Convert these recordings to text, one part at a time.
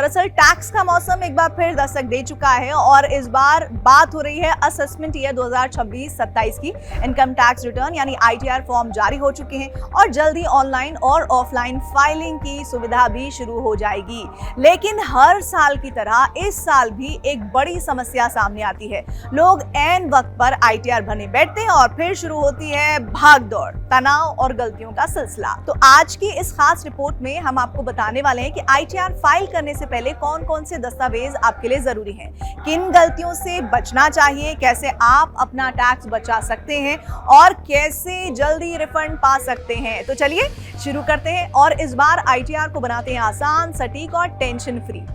दरअसल टैक्स का मौसम एक बार फिर दस्तक दे चुका है और इस बार बात हो रही है असेसमेंट ईयर 2026-27 की। इनकम टैक्स रिटर्न यानी आईटीआर फॉर्म जारी हो चुके हैं और जल्दी ऑनलाइन और ऑफलाइन फाइलिंग की सुविधा भी शुरू हो जाएगी। लेकिन हर साल की तरह इस साल भी एक बड़ी समस्या सामने आती है। लोग ऐन वक्त पर आईटीआर भरने बैठते हैं और फिर शुरू होती है भागदौड़, तनाव और गलतियों का सिलसिला। तो आज की इस खास रिपोर्ट में हम आपको बताने वाले हैं कि आईटीआर फाइल करने से पहले कौन कौन से दस्तावेज आपके लिए जरूरी हैं, किन गलतियों से बचना चाहिए, कैसे आप अपना टैक्स बचा सकते हैं और कैसे जल्दी रिफंड पा सकते हैं। तो चलिए शुरू करते हैं और इस बार आईटीआर को बनाते हैं आसान, सटीक और टेंशन फ्री।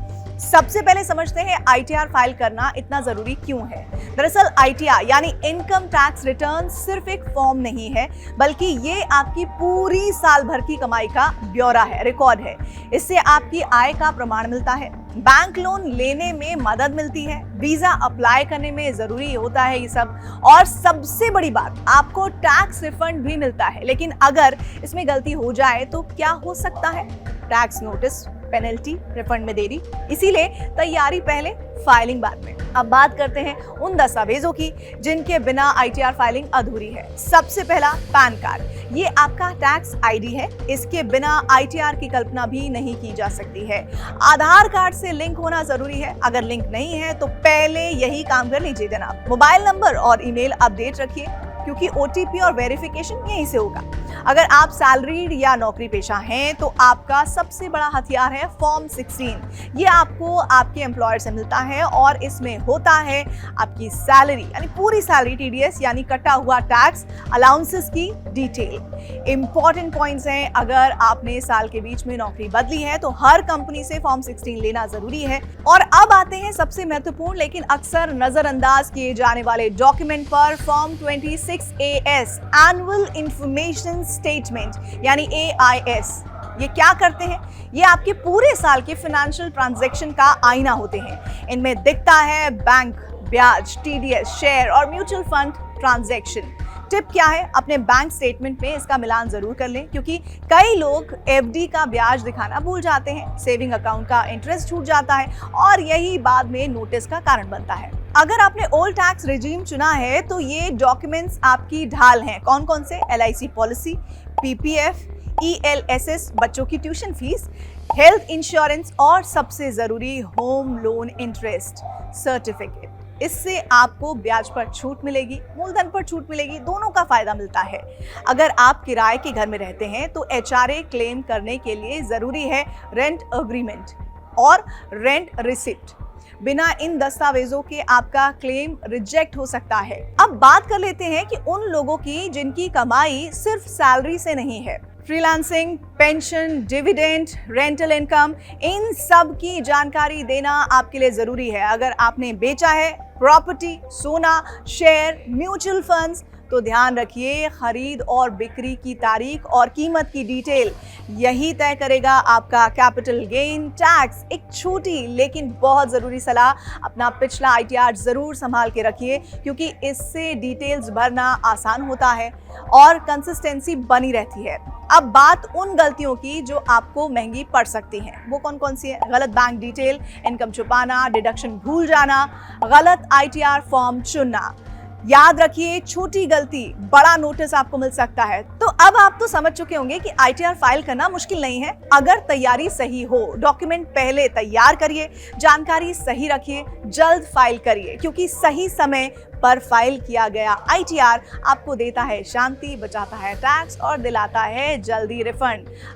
सबसे पहले समझते हैं आईटीआर फाइल करना इतना जरूरी क्यों है। दरअसल आईटीआर यानी इनकम टैक्स रिटर्न सिर्फ एक फॉर्म नहीं है, बल्कि ये आपकी पूरी साल भर की कमाई का ब्यौरा है, रिकॉर्ड है। इससे आपकी आय का प्रमाण मिलता है, बैंक लोन लेने में मदद मिलती है, वीजा अप्लाई करने में जरूरी होता है ये सब, और सबसे बड़ी बात आपको टैक्स रिफंड भी मिलता है। लेकिन अगर इसमें गलती हो जाए तो क्या हो सकता है? टैक्स नोटिस, पेनल्टी, रिफंड में देरी। इसीलिए तैयारी पहले, फाइलिंग बाद में। अब बात करते हैं उन दस्तावेजों की जिनके बिना आईटीआर फाइलिंग अधूरी है। सबसे पहला पैन कार्ड। ये आपका टैक्स आईडी है, इसके बिना आईटीआर की कल्पना भी नहीं की जा सकती है। आधार कार्ड से लिंक होना जरूरी है, अगर लिंक नहीं है तो पहले यही काम कर लीजिए जनाब। मोबाइल नंबर और ईमेल अपडेट रखिए, क्योंकि ओटीपी और वेरिफिकेशन यहीं से होगा। अगर आप सैलरीड या नौकरी पेशा हैं तो आपका सबसे बड़ा हथियार है फॉर्म 16। ये आपको आपके एम्प्लॉयर से मिलता है और इसमें होता है आपकी सैलरी यानी पूरी सैलरी, टीडीएस यानी कटा हुआ टैक्स, अलाउंसेस की डिटेल। इंपॉर्टेंट पॉइंट्स हैं, अगर आपने साल के बीच में नौकरी बदली है तो हर कंपनी से फॉर्म 16 लेना जरूरी है। और अब आते हैं सबसे महत्वपूर्ण लेकिन अक्सर नजरअंदाज किए जाने वाले डॉक्यूमेंट पर, form 26AS annual information statement यानी AIS। ये क्या करते हैं? ये आपके पूरे साल के फाइनेंशियल ट्रांजैक्शन का आईना होते हैं। इनमें दिखता है बैंक ब्याज, टीडीएस, शेयर और म्यूचुअल फंड ट्रांजैक्शन। टिप क्या है? अपने बैंक स्टेटमेंट में इसका मिलान जरूर कर लें, क्योंकि कई लोग एफडी का ब्याज दिखाना भूल जाते हैं, सेविंग अकाउंट का इंटरेस्ट छूट जाता है और यही बाद में नोटिस का कारण बनता है। अगर आपने ओल्ड टैक्स रेजिम चुना है तो ये डॉक्यूमेंट्स आपकी ढाल हैं। कौन कौन से? LIC पॉलिसी, PPF, ELSS, बच्चों की ट्यूशन फीस, हेल्थ इंश्योरेंस और सबसे जरूरी होम लोन इंटरेस्ट सर्टिफिकेट। इससे आपको ब्याज पर छूट मिलेगी, मूलधन पर छूट मिलेगी, दोनों का फायदा मिलता है। अगर आप किराए के घर में रहते हैं तो HRA क्लेम करने के लिए जरूरी है रेंट अग्रीमेंट और रेंट रिसिप्ट। बिना इन दस्तावेजों के आपका क्लेम रिजेक्ट हो सकता है। अब बात कर लेते हैं कि उन लोगों की जिनकी कमाई सिर्फ सैलरी से नहीं है। Freelancing, pension, dividend, rental income, इन सब की जानकारी देना आपके लिए जरूरी है। अगर आपने बेचा है प्रॉपर्टी, सोना, शेयर, म्यूचुअल फंड्स, तो ध्यान रखिए खरीद और बिक्री की तारीख और कीमत की डिटेल यही तय करेगा आपका कैपिटल गेन टैक्स। एक छोटी लेकिन बहुत जरूरी सलाह, अपना पिछला आईटीआर जरूर संभाल के रखिए, क्योंकि इससे डिटेल्स भरना आसान होता है और कंसिस्टेंसी बनी रहती है। अब बात उन गलतियों की जो आपको महंगी पड़ सकती हैं। वो कौन कौन सी है? गलत बैंक डिटेल, इनकम छुपाना, डिडक्शन भूल जाना, गलत आईटीआर फॉर्म चुनना। याद रखिए, छोटी गलती बड़ा नोटिस आपको मिल सकता है। तो अब आप तो समझ चुके होंगे कि आईटीआर फाइल करना मुश्किल नहीं है, अगर तैयारी सही हो। डॉक्यूमेंट पहले तैयार करिए, जानकारी सही रखिए, जल्द फाइल करिए, क्योंकि सही समय पर फाइल किया गया आईटीआर आपको देता है शांति, बचाता है टैक्स और दिलाता है जल्दी रिफंड।